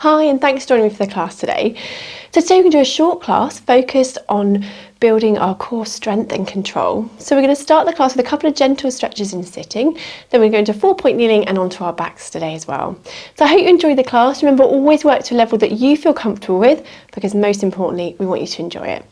Hi, and thanks for joining me for the class today. So today we're going to do a short class focused on building our core strength and control. So we're going to start the class with a couple of gentle stretches in sitting, then we're going to 4-point kneeling and onto our backs today as well. So I hope you enjoy the class. Remember, always work to a level that you feel comfortable with, because most importantly, we want you to enjoy it.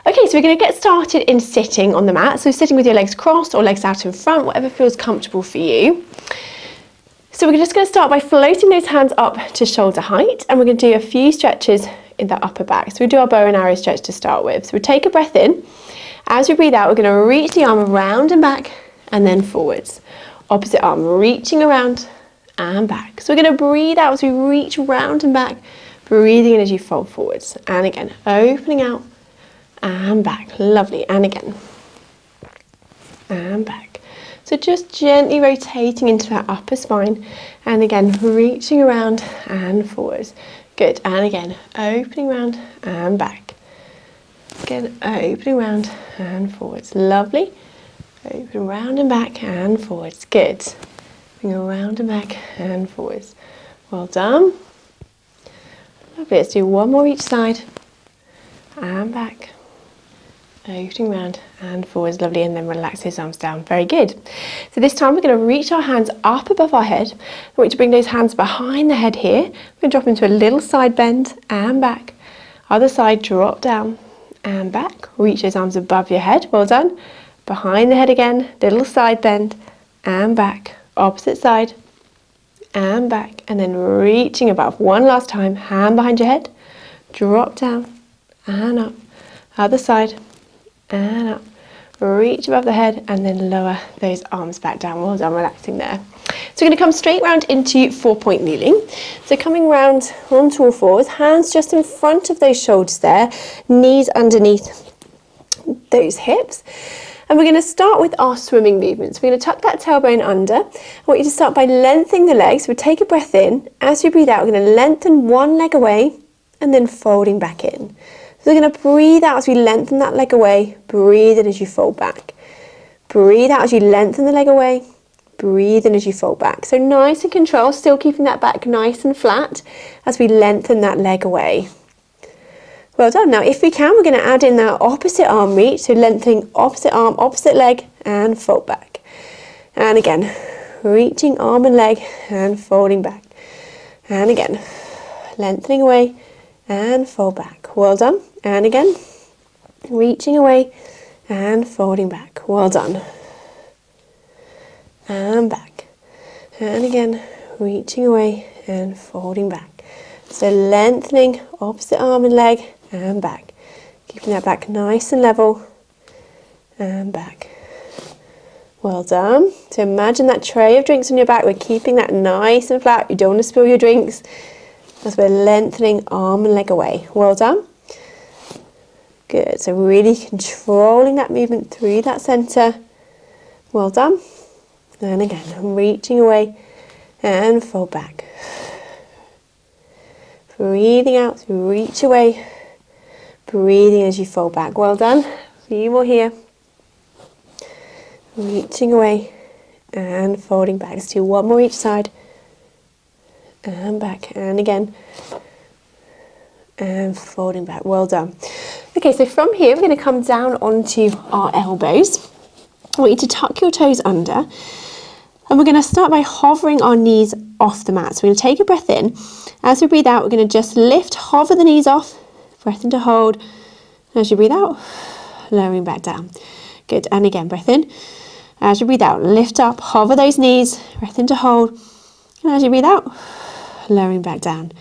Okay, so we're going to get started in sitting on the mat. So sitting with your legs crossed or legs out in front, whatever feels comfortable for you. So we're just going to start by floating those hands up to shoulder height, and we're going to do a few stretches in the upper back. So we do our bow and arrow stretch to start with. So we take a breath in. As we breathe out, we're going to reach the arm around and back and then forwards. Opposite arm, reaching around and back. So we're going to breathe out as we reach round and back, breathing in as you fold forwards. And again, opening out and back. Lovely. And again. And back. So just gently rotating into that upper spine, and again reaching around and forwards. Good. And again opening round and back. Again opening round and forwards. Lovely. Open round and back and forwards. Good. Bring around and back and forwards. Well done. Lovely. Let's do one more each side. And back. Opening round and forwards, lovely, and then relax those arms down. Very good. So this time we're going to reach our hands up above our head. I want you to bring those hands behind the head here. We're going to drop into a little side bend and back. Other side, drop down and back. Reach those arms above your head. Well done. Behind the head again, little side bend and back. Opposite side and back, and then reaching above. One last time, hand behind your head. Drop down and up. Other side. And up, reach above the head, and then lower those arms back down. Well done, relaxing there. So we're going to come straight round into 4-point kneeling. So coming round onto all fours, hands just in front of those shoulders there, knees underneath those hips. And we're going to start with our swimming movements. We're going to tuck that tailbone under. I want you to start by lengthening the legs. So we take a breath in. As we breathe out, we're going to lengthen one leg away and then folding back in. So we're going to breathe out as we lengthen that leg away, breathe in as you fold back. Breathe out as you lengthen the leg away, breathe in as you fold back. So nice and controlled, still keeping that back nice and flat as we lengthen that leg away. Well done. Now if we can, we're going to add in that opposite arm reach, so lengthening opposite arm, opposite leg, and fold back. And again, reaching arm and leg and folding back. And again, lengthening away and fold back. Well done. And again, reaching away and folding back. Well done. And back. And again, reaching away and folding back. So lengthening opposite arm and leg and back. Keeping that back nice and level. And back. Well done. So imagine that tray of drinks on your back. We're keeping that nice and flat. You don't want to spill your drinks as we're lengthening arm and leg away. Well done. Good, so really controlling that movement through that centre. Well done. And again, reaching away and fold back. Breathing out, reach away. Breathing as you fold back. Well done. A few more here. Reaching away and folding back. Let's do one more each side. And back, and again. And folding back. Well done. Okay, so from here we're going to come down onto our elbows. I want you to tuck your toes under, and we're going to start by hovering our knees off the mat. So we're going to take a breath in. As we breathe out, we're going to just lift, hover the knees off, breath in to hold. And as you breathe out, lowering back down. Good, and again, breath in. As you breathe out, lift up, hover those knees, breath in to hold. And as you breathe out, lowering back down.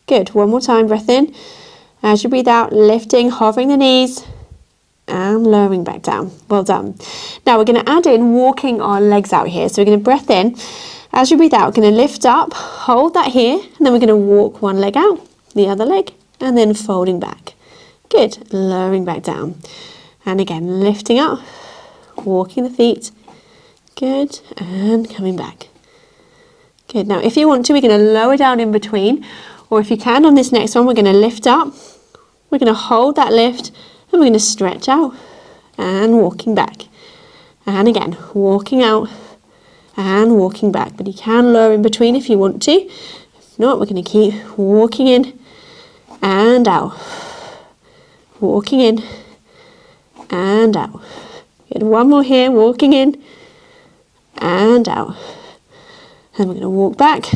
Good. One more time, breath in. As you breathe out, lifting, hovering the knees and lowering back down. Well done. Now we're going to add in walking our legs out here. So we're going to breath in. As you breathe out, we're going to lift up, hold that here, and then we're going to walk one leg out, the other leg, and then folding back. Good. Lowering back down. And again, lifting up, walking the feet. Good. And coming back. Good. Now if you want to, we're going to lower down in between, or if you can on this next one, we're going to lift up, we're going to hold that lift, and we're going to stretch out and walking back. And again, walking out and walking back, but you can lower in between if you want to. If not, we're going to keep walking in and out. Walking in and out. Good. One more here, walking in and out. And we're going to walk back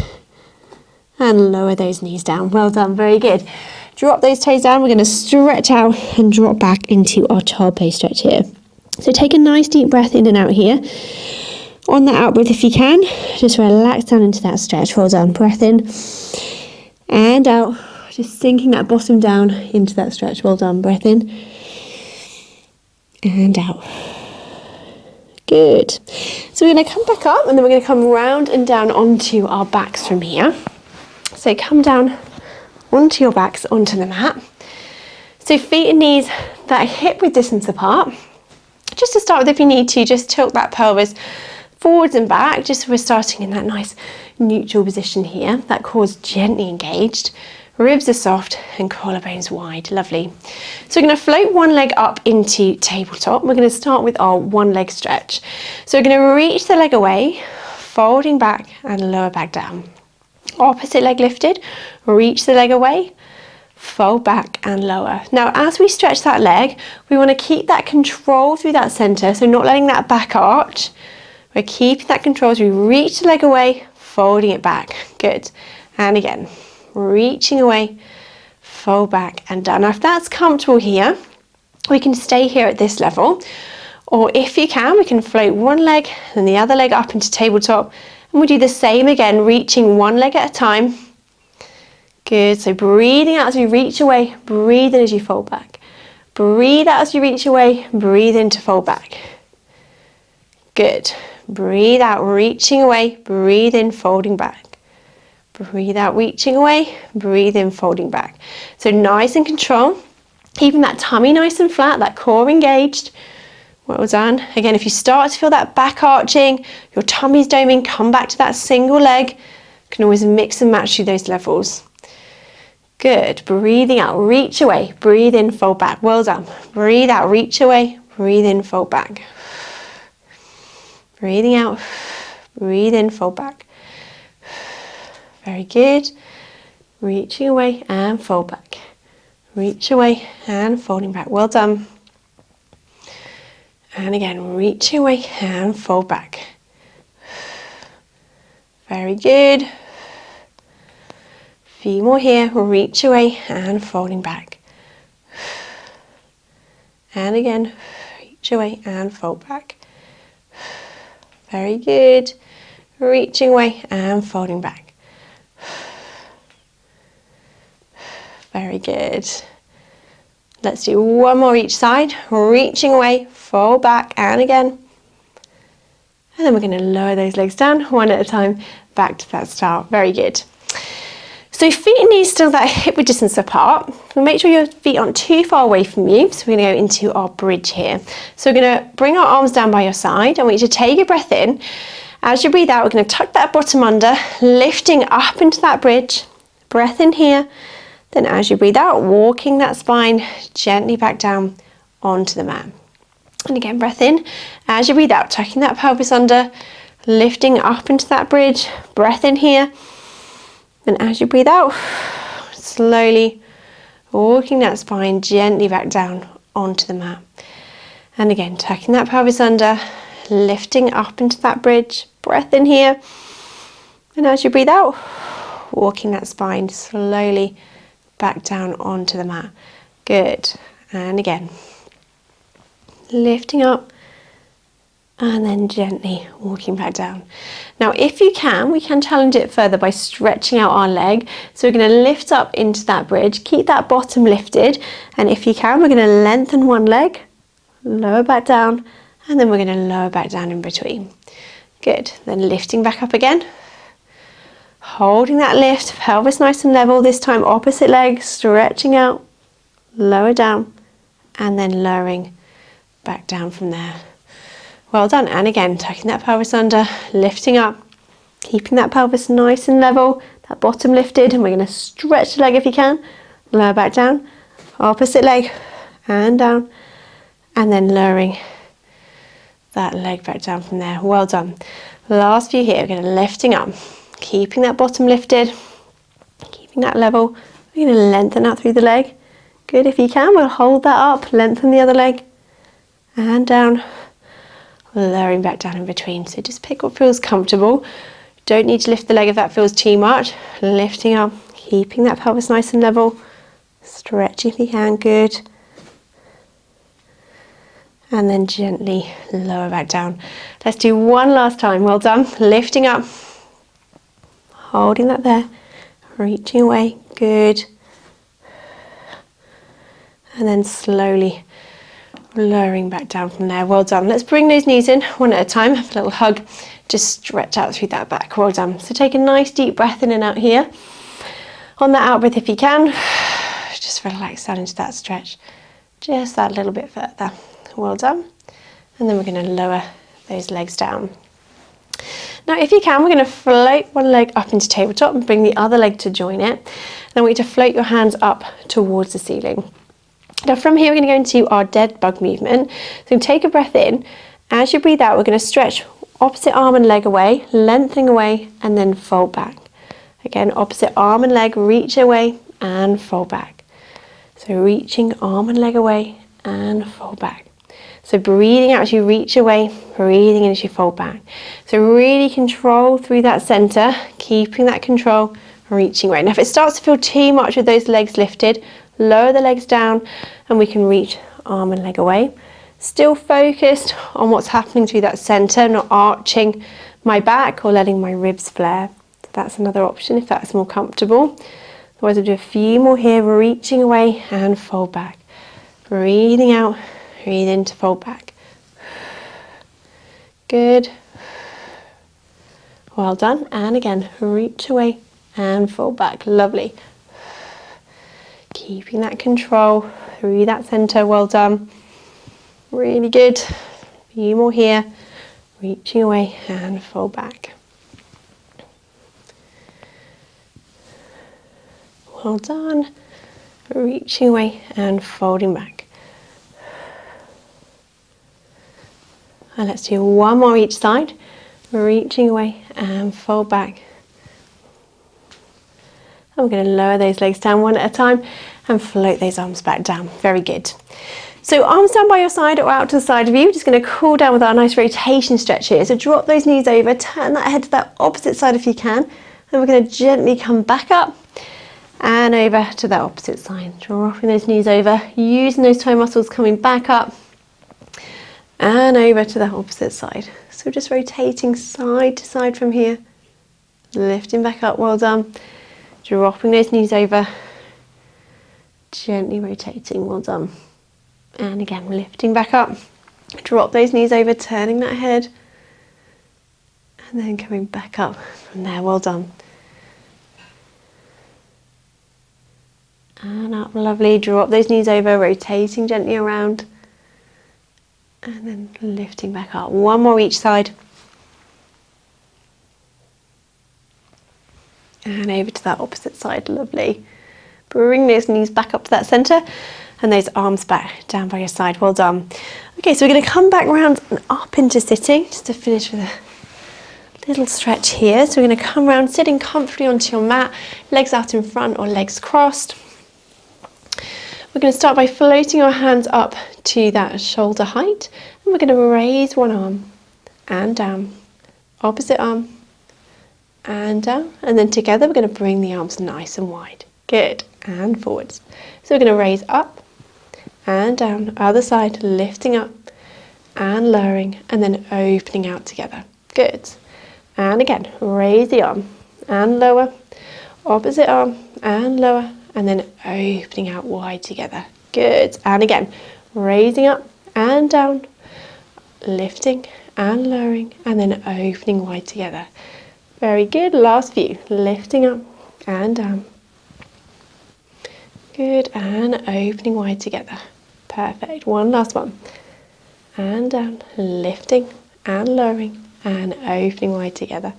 and lower those knees down. Well done, very good. Drop those toes down. We're going to stretch out and drop back into our child pose stretch here. So take a nice deep breath in and out here. On that out breath, if you can, just relax down into that stretch. Well done. Breath in and out. Just sinking that bottom down into that stretch. Well done. Breath in and out. Good. So we're going to come back up and then we're going to come round and down onto our backs from here. So come down onto your backs, onto the mat. So feet and knees that are hip width distance apart. Just to start with, if you need to, just tilt that pelvis forwards and back, just so we're starting in that nice neutral position here. That core's gently engaged. Ribs are soft and collarbones wide. Lovely. So we're going to float one leg up into tabletop. We're going to start with our one leg stretch. So we're going to reach the leg away, folding back and lower back down. Opposite leg lifted, reach the leg away, fold back and lower. Now as we stretch that leg, we want to keep that control through that centre, so not letting that back arch. We're keeping that control as we reach the leg away, folding it back. Good. And again. Reaching away, fold back and down. Now if that's comfortable here, we can stay here at this level, or if you can, we can float one leg and the other leg up into tabletop, and we'll do the same again, reaching one leg at a time. Good. So breathing out as we reach away, breathe in as you fold back. Breathe out as you reach away, breathe in to fold back. Good. Breathe out, reaching away, breathe in, folding back. Breathe out, reaching away, breathe in, folding back. So nice and control, keeping that tummy nice and flat, that core engaged. Well done. Again, if you start to feel that back arching, your tummy's doming, come back to that single leg. You can always mix and match through those levels. Good. Breathing out, reach away, breathe in, fold back. Well done. Breathe out, reach away, breathe in, fold back. Breathing out, breathe in, fold back. Very good. Reaching away and fold back. Reach away and folding back. Well done. And again, reaching away and fold back. Very good. Few more here. Reach away and folding back. And again, reach away and fold back. Very good. Reaching away and folding back. Very good. Let's do one more each side. Reaching away, fold back, and again. And then we're going to lower those legs down one at a time, back to that start. Very good. So feet and knees still that hip width distance apart. We'll make sure your feet aren't too far away from you. So we're going to go into our bridge here. So we're going to bring our arms down by your side. I want you to take a breath in. As you breathe out, we're going to tuck that bottom under, lifting up into that bridge. Breath in here. Then as you breathe out, walking that spine gently back down onto the mat. And again, breath in. As you breathe out, tucking that pelvis under, lifting up into that bridge. Breath in here. Then as you breathe out, slowly walking that spine gently back down onto the mat. And again, tucking that pelvis under, lifting up into that bridge. Breath in here. And as you breathe out, walking that spine slowly back down onto the mat. Good. And again, lifting up and then gently walking back down. Now if you can, we can challenge it further by stretching out our leg. So we're going to lift up into that bridge, keep that bottom lifted, and if you can, we're going to lengthen one leg, lower back down, and then we're going to lower back down in between. Good. Then lifting back up again. Holding that lift, pelvis nice and level, this time opposite leg, stretching out, lower down, and then lowering back down from there. Well done. And again, tucking that pelvis under, lifting up, keeping that pelvis nice and level, that bottom lifted, and we're going to stretch the leg if you can, lower back down, opposite leg, and down, and then lowering that leg back down from there. Well done. Last few here, we're going to lifting up, keeping that bottom lifted, keeping that level. We're going to lengthen out through the leg. Good, if you can, we'll hold that up, lengthen the other leg, and down, lowering back down in between. So just pick what feels comfortable. Don't need to lift the leg if that feels too much. Lifting up, keeping that pelvis nice and level. Stretch if you can, good. And then gently lower back down. Let's do one last time, well done. Lifting up, holding that there, reaching away, good. And then slowly lowering back down from there, well done. Let's bring those knees in one at a time, have a little hug, just stretch out through that back, well done. So take a nice deep breath in and out here. On that out breath if you can, just relax down into that stretch, just that little bit further, well done. And then we're going to lower those legs down. Now if you can, we're going to float one leg up into tabletop and bring the other leg to join it. Then I want you to float your hands up towards the ceiling. Now from here we're going to go into our dead bug movement. So take a breath in. As you breathe out, we're going to stretch opposite arm and leg away, lengthening away, and then fold back. Again, opposite arm and leg, reach away and fold back. So reaching arm and leg away and fold back. So breathing out as you reach away, breathing in as you fold back. So really control through that centre, keeping that control, reaching away. Now if it starts to feel too much with those legs lifted, lower the legs down and we can reach arm and leg away. Still focused on what's happening through that centre, not arching my back or letting my ribs flare. So that's another option if that's more comfortable. Otherwise we'll do a few more here, reaching away and fold back. Breathing out, breathe in to fold back. Good. Well done. And again, reach away and fold back. Lovely. Keeping that control through that centre, well done. Really good. A few more here. Reaching away and fold back. Well done. Reaching away and folding back. And let's do one more each side. Reaching away and fold back. And we're going to lower those legs down one at a time and float those arms back down. Very good. So arms down by your side or out to the side of you. We're just going to cool down with our nice rotation stretch here. So drop those knees over, turn that head to that opposite side if you can. And we're going to gently come back up and over to that opposite side. Dropping those knees over, using those toe muscles, coming back up and over to the opposite side. So just rotating side to side from here. Lifting back up, well done. Dropping those knees over, gently rotating, well done. And again, lifting back up, drop those knees over, turning that head, and then coming back up from there, well done. And up, lovely, drop those knees over, rotating gently around, and then lifting back up. One more each side. And over to that opposite side, lovely. Bring those knees back up to that centre and those arms back down by your side, well done. Okay, so we're going to come back round and up into sitting, just to finish with a little stretch here. So we're going to come round, sitting comfortably onto your mat, legs out in front or legs crossed. We're going to start by floating our hands up to that shoulder height, and we're going to raise one arm and down, opposite arm and down, and then together we're going to bring the arms nice and wide. Good, and forwards. So we're going to raise up and down, other side, lifting up and lowering, and then opening out together. Good. And again, raise the arm and lower, opposite arm and lower, and then opening out wide together. Good. And again, raising up and down, lifting and lowering, and then opening wide together. Very good. Last few. Lifting up and down. Good. And opening wide together. Perfect. One last one. And down, lifting and lowering, and opening wide together.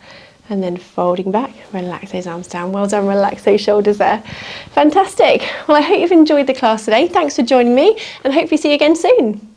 And then folding back, relax those arms down. Well done, relax those shoulders there. Fantastic. Well, I hope you've enjoyed the class today. Thanks for joining me, and hopefully see you again soon.